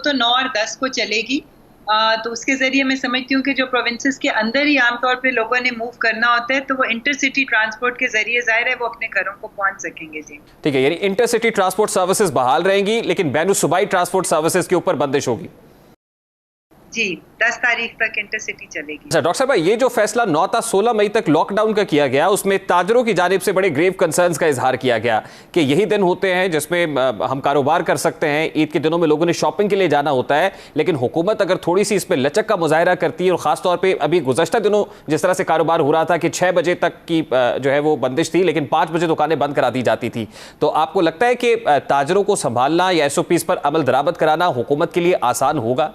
तो 9 और 10 को चलेगी। तो उसके जरिए मैं समझती हूँ कि जो प्रोविंसेस के अंदर ही आमतौर पे लोगों ने मूव करना होता है तो वो इंटरसिटी ट्रांसपोर्ट के जरिए जाहिर है वो अपने घरों को पहुंच सकेंगे। जी ठीक है, यानी इंटरसिटी ट्रांसपोर्ट सर्विसेज बहाल रहेंगी लेकिन बैन सूबाई ट्रांसपोर्ट सर्विसेज के ऊपर बंदिश होगी। जी 10 तारीख तक इंटरसिटी चलेगी। अच्छा डॉक्टर साहब, ये जो फैसला 9 था 16 मई तक लॉकडाउन का किया गया, उसमें ताजरों की जानिब से बड़े ग्रेव कंसर्न्स का इजहार किया गया कि यही दिन होते हैं जिसमें हम कारोबार कर सकते हैं, ईद के दिनों में लोगों ने शॉपिंग के लिए जाना होता है, लेकिन हुकूमत अगर थोड़ी सी इस पर लचक का मुजाहरा करती है और खासतौर पर अभी गुज़श्ता दिनों जिस तरह से कारोबार हो रहा था कि 6 बजे तक की जो है वो बंदिश थी लेकिन 5 बजे दुकानें बंद करा दी जाती थी, तो आपको लगता है कि ताजरों को संभालना या SOPs पर अमल दरामद कराना हुकूमत के लिए आसान होगा?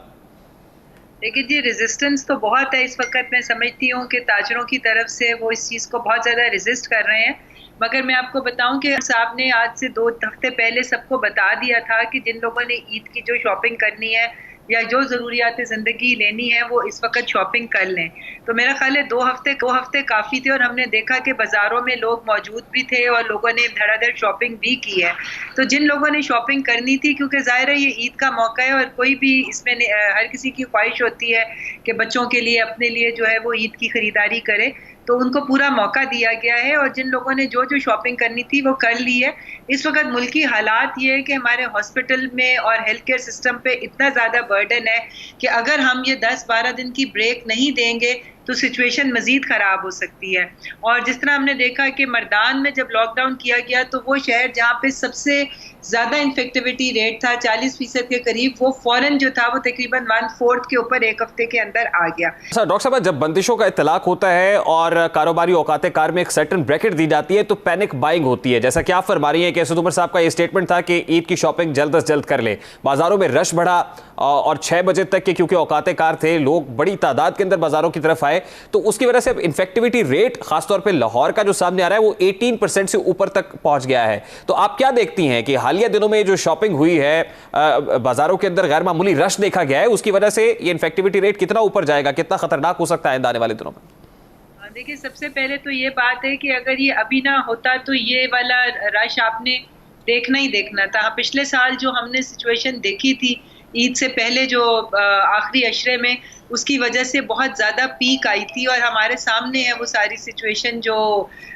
देखिए जी, रेजिस्टेंस तो बहुत है इस वक्त। मैं समझती हूँ कि ताजरों की तरफ से वो इस चीज़ को बहुत ज़्यादा रेजिस्ट कर रहे हैं, मगर मैं आपको बताऊं कि साहब ने आज से 2 हफ्ते पहले सबको बता दिया था कि जिन लोगों ने ईद की जो शॉपिंग करनी है या जो ज़रूरियात ज़िंदगी लेनी है वो इस वक्त शॉपिंग कर लें। तो मेरा ख्याल है 2 हफ्ते काफ़ी थे और हमने देखा कि बाज़ारों में लोग मौजूद भी थे और लोगों ने धड़ाधड़ शॉपिंग भी की है। तो जिन लोगों ने शॉपिंग करनी थी, क्योंकि ज़ाहिर है ये ईद का मौका है और कोई भी इसमें हर किसी की ख्वाहिश होती है कि बच्चों के लिए अपने लिए जो है वो ईद की ख़रीदारी करे, तो उनको पूरा मौका दिया गया है और जिन लोगों ने जो शॉपिंग करनी थी वो कर ली है। इस वक्त मुल्की हालात ये है कि हमारे हॉस्पिटल में और हेल्थ केयर सिस्टम पे इतना ज़्यादा बर्डन है कि अगर हम ये 10-12 दिन की ब्रेक नहीं देंगे तो सिचुएशन मज़ीद ख़राब हो सकती है। और जिस तरह हमने देखा कि मर्दान में जब लॉकडाउन किया गया तो वो शहर जहाँ पे सबसे ज़्यादा इन्फेक्टिविटी रेट था 40% के करीब, वो फ़ौरन जो था वो तकरीबन 1/4 के ऊपर 1 हफ्ते के अंदर आ गया। डॉक्टर साहब, जब बंदिशों का इतलाक होता है और कारोबारी औकात कार में एक सर्टन ब्रैकेट दी जाती है तो पैनिक बाइंग होती है, जैसा कि आप फरमा रही हैं कि असद उमर साहब का ये स्टेटमेंट था कि ईद की शॉपिंग जल्द अज जल्द कर ले। बाजारों में रश बढ़ा और 6 बजे तक के क्योंकि औकात कार थे, लोग बड़ी तादाद के अंदर बाजारों की तरफ आए, तो उसकी वजह से अब इन्फेक्टिविटी रेट खासतौर पर लाहौर का जो सामने आ रहा है वो 18% से ऊपर तक पहुंच गया है। तो आप क्या देखती हैं कि हालिया दिनों में जो शॉपिंग हुई है, बाजारों के अंदर गैर मामूली रश देखा गया है, उसकी वजह से ये इन्फेक्टिविटी रेट कितना ऊपर जाएगा, कितना खतरनाक हो सकता है आने वाले दिनों में? देखिए, सबसे पहले तो ये बात है कि अगर ये अभी ना होता तो ये वाला रश आपने देखना ही देखना था। पिछले साल जो हमने सिचुएशन देखी थी ईद से पहले जो आखिरी अशरे में, उसकी वजह से बहुत ज़्यादा पीक आई थी और हमारे सामने है वो सारी सिचुएशन जो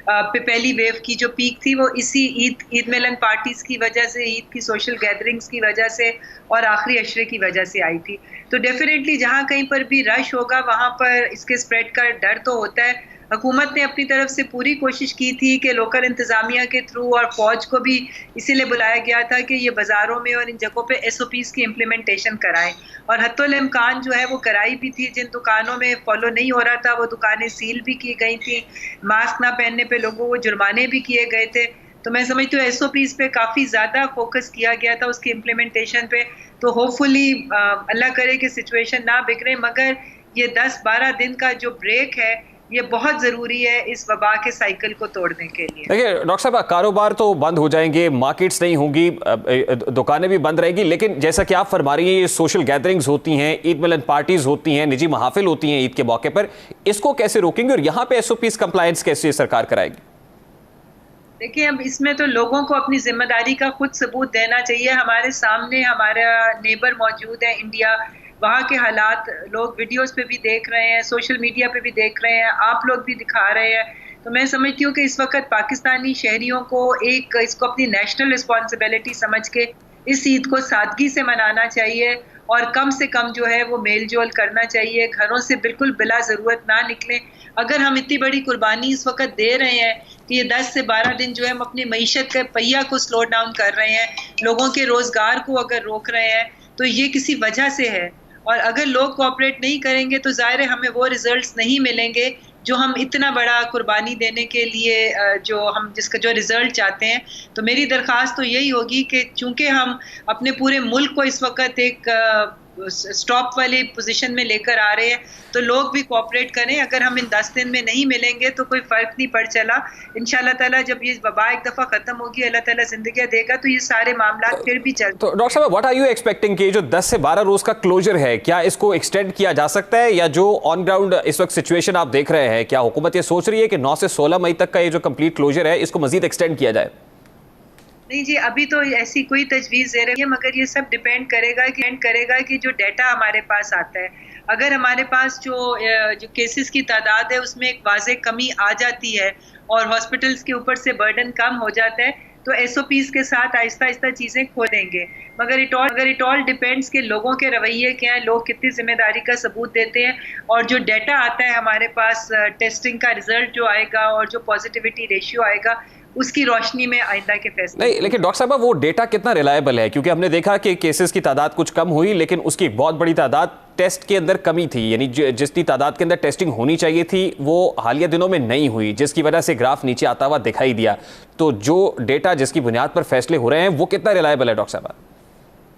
पहली वेव की जो पीक थी वो इसी ईद मिलन पार्टीज़ की वजह से, ईद की सोशल गैदरिंग्स की वजह से और आखिरी अशरे की वजह से आई थी। तो डेफिनेटली जहाँ कहीं पर भी रश होगा वहाँ पर इसके स्प्रेड का डर तो होता है। हुकूमत ने अपनी तरफ से पूरी कोशिश की थी कि लोकल इंतज़ामिया के थ्रू और फ़ौज को भी इसीलिए बुलाया गया था कि ये बाज़ारों में और इन जगहों पे SOPs की इम्प्लीमेंटेशन कराएं, और हत्तुल इम्कान जो है वो कराई भी थी। जिन दुकानों में फॉलो नहीं हो रहा था वो दुकानें सील भी की गई थी, मास्क ना पहनने पे लोगों को जुर्माने भी किए गए थे। तो मैं समझती हूँ SOPs पे काफ़ी ज़्यादा फोकस किया गया था, उसकी इम्प्लीमेंटेशन पे। तो होपफुली अल्लाह करे कि सिचुएशन ना बिगड़े, मगर ये 10-12 दिन का जो ब्रेक है ये बहुत ज़रूरी है इस वबा के साइकिल को तोड़ने के लिए। देखिए डॉक्टर साहब, कारोबार तो बंद हो जाएंगे, मार्केट्स नहीं होंगी, दुकानें भी बंद रहेंगी, लेकिन जैसा कि आप फरमा रही हैं ये सोशल गैदरिंग्स होती हैं, ईद मिलन पार्टीज होती हैं, निजी महाफिल होती हैं ईद के मौके पर, इसको कैसे रोकेंगे और यहाँ पे SOPs कंप्लायंस कैसे सरकार कराएगी? देखिए, अब इसमें तो लोगों को अपनी जिम्मेदारी का खुद सबूत देना चाहिए। हमारे सामने हमारा नेबर मौजूद है इंडिया, वहाँ के हालात लोग वीडियोस पे भी देख रहे हैं, सोशल मीडिया पे भी देख रहे हैं, आप लोग भी दिखा रहे हैं। तो मैं समझती हूँ कि इस वक्त पाकिस्तानी शहरियों को इसको अपनी नेशनल रिस्पॉन्सिबिलिटी समझ के इस ईद को सादगी से मनाना चाहिए और कम से कम जो है वो मेल जोल करना चाहिए। घरों से बिल्कुल बिला ज़रूरत ना निकलें। अगर हम इतनी बड़ी कुर्बानी इस वक्त दे रहे हैं कि ये 10 से 12 दिन जो है हम अपनी मईशत के पहिया को स्लो डाउन कर रहे हैं, लोगों के रोज़गार को अगर रोक रहे हैं, तो ये किसी वजह से है। और अगर लोग कोऑपरेट नहीं करेंगे तो ज़ाहिर है हमें वो रिजल्ट्स नहीं मिलेंगे जो हम इतना बड़ा कुर्बानी देने के लिए जिसका जो रिजल्ट चाहते हैं। तो मेरी दरख्वास्त तो यही होगी कि चूंकि हम अपने पूरे मुल्क को इस वक्त एक स्टॉप वाली पोजीशन में लेकर आ रहे हैं, तो लोग भी कोऑपरेट करें। अगर हम इन 10 दिन में नहीं मिलेंगे तो कोई फ़र्क नहीं पड़ चला। इंशाल्लाह ताला जब ये वबा एक दफ़ा ख़त्म होगी, अल्लाह ताला ज़िंदगी देगा, तो ये सारे मामला फिर भी चल। तो डॉक्टर साहब, व्हाट आर यू एक्सपेक्टिंग कि जो 10 से 12 रोज़ का क्लोजर है, क्या इसको एक्सटेंड किया जा सकता है, या जो ऑन ग्राउंड इस वक्त सिचुएशन आप देख रहे हैं, क्या हुकूमत ये सोच रही है कि 9 से 16 मई तक का ये जो कंप्लीट क्लोजर है इसको मजीद एक्सटेंड किया जाए? नहीं जी, अभी तो ऐसी कोई तजवीज़ दे रही है, मगर ये सब डिपेंड करेगा कि जो डाटा हमारे पास आता है, अगर हमारे पास जो केसेस की तादाद है उसमें एक वाज़ेह कमी आ जाती है और हॉस्पिटल्स के ऊपर से बर्डन कम हो जाता है, तो SOPs के साथ आहिस्ता आहिस्ता चीज़ें खो देंगे। मगर इट ऑल डिपेंड्स कि लोगों के रवैये क्या हैं, लोग कितनी जिम्मेदारी का सबूत देते हैं, और जो डाटा आता है हमारे पास, टेस्टिंग का रिजल्ट जो आएगा और जो पॉजिटिविटी रेशियो आएगा, उसकी रोशनी में आइंदा के फैसले। नहीं, लेकिन डॉक्टर साहब वो डेटा कितना रिलायबल है? क्योंकि हमने देखा कि केसेस की तादाद कुछ कम हुई, लेकिन उसकी एक बहुत बड़ी तादाद टेस्ट के अंदर कमी थी, यानी जितनी तादाद के अंदर टेस्टिंग होनी चाहिए थी वो हालिया दिनों में नहीं हुई, जिसकी वजह से ग्राफ नीचे आता हुआ दिखाई दिया। तो जो डेटा जिसकी बुनियाद पर फैसले हो रहे हैं वो कितना रिलायबल है डॉक्टर साहब?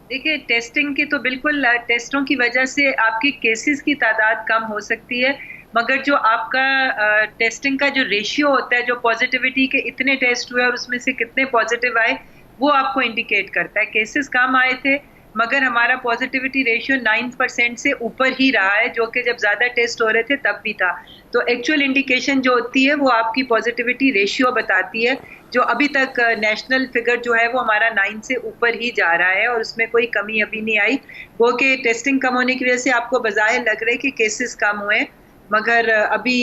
देखिए, टेस्टिंग की तो बिल्कुल, टेस्टों की वजह से आपकी केसेस की तादाद कम हो सकती है, मगर जो आपका टेस्टिंग का जो रेशियो होता है, जो पॉजिटिविटी के इतने टेस्ट हुए और उसमें से कितने पॉजिटिव आए, वो आपको इंडिकेट करता है। केसेस कम आए थे मगर हमारा पॉजिटिविटी रेशियो 9% से ऊपर ही रहा है, जो कि जब ज़्यादा टेस्ट हो रहे थे तब भी था। तो एक्चुअल इंडिकेशन जो होती है वो आपकी पॉजिटिविटी रेशियो बताती है, जो अभी तक नेशनल फिगर जो है वो हमारा 9 से ऊपर ही जा रहा है और उसमें कोई कमी अभी नहीं आई। वो कि टेस्टिंग कम होने की वजह से आपको बज़ाहिर लग रहा है कि केसेस कम हुए, मगर अभी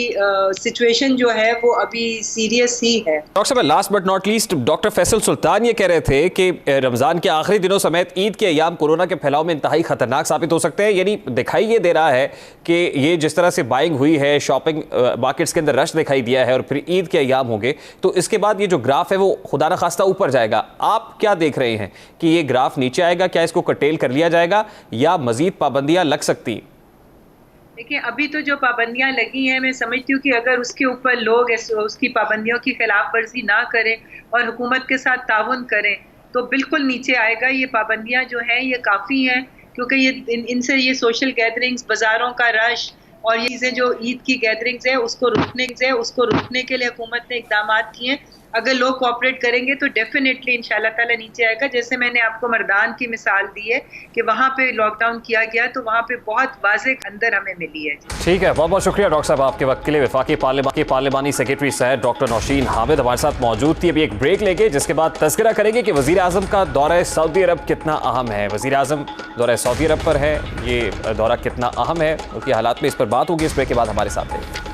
सिचुएशन जो है वो अभी सीरियस ही है। डॉक्टर साहब, last but not least, doctor Faisal Sultan ये कह रहे थे कि रमज़ान के आखिरी दिनों समेत ईद के अयाम कोरोना के फैलाव में इंतहाई खतरनाक साबित हो सकते हैं। यानी दिखाई ये दे रहा है कि ये जिस तरह से बाइंग हुई है, शॉपिंग मार्केट्स के अंदर रश दिखाई दिया है और फिर ईद के अयाम होंगे, तो इसके बाद ये जो ग्राफ है वो खुदा न खास्ता ऊपर जाएगा। आप क्या देख रहे हैं कि ये ग्राफ नीचे आएगा? क्या इसको कटेल कर लिया जाएगा या मजीद पाबंदियाँ लग सकती? देखिए, अभी तो जो पाबंदियां लगी हैं, मैं समझती हूँ कि अगर उसके ऊपर लोग उसकी पाबंदियों की खिलाफ वर्जी ना करें और हुकूमत के साथ ताउन करें तो बिल्कुल नीचे आएगा। ये पाबंदियां जो हैं ये काफ़ी हैं, क्योंकि ये इनसे ये सोशल गैदरिंग्स, बाज़ारों का रश और ये चीज़ें जो ईद की गैदरिंग्स है उसको रोकने के लिए हुकूमत ने इक़दाम किए हैं। अगर लोग कोऑपरेट करेंगे तो डेफिनेटली इंशाल्लाह ताला नीचे आएगा। जैसे मैंने आपको मर्दान की मिसाल दी है कि वहाँ पे लॉकडाउन किया गया तो वहाँ पे बहुत वाज़ेह अंदर हमें मिली है। ठीक है, बहुत बहुत शुक्रिया डॉक्टर साहब आपके वक्त के लिए। वफाकी पार्लिमानी सेक्रेटरी साहब डॉक्टर नौशीन हामिद हमारे साथ मौजूद थी। अभी एक ब्रेक लेके जिसके बाद तज़किरा करेंगे कि वज़ीर आज़म का दौरा सऊदी अरब कितना अहम है। वज़ीर आज़म दौरा सऊदी अरब पर है, ये दौरा कितना अहम है, उसके हालात में इस पर बात होगी। इस ब्रेक के बाद हमारे साथ है।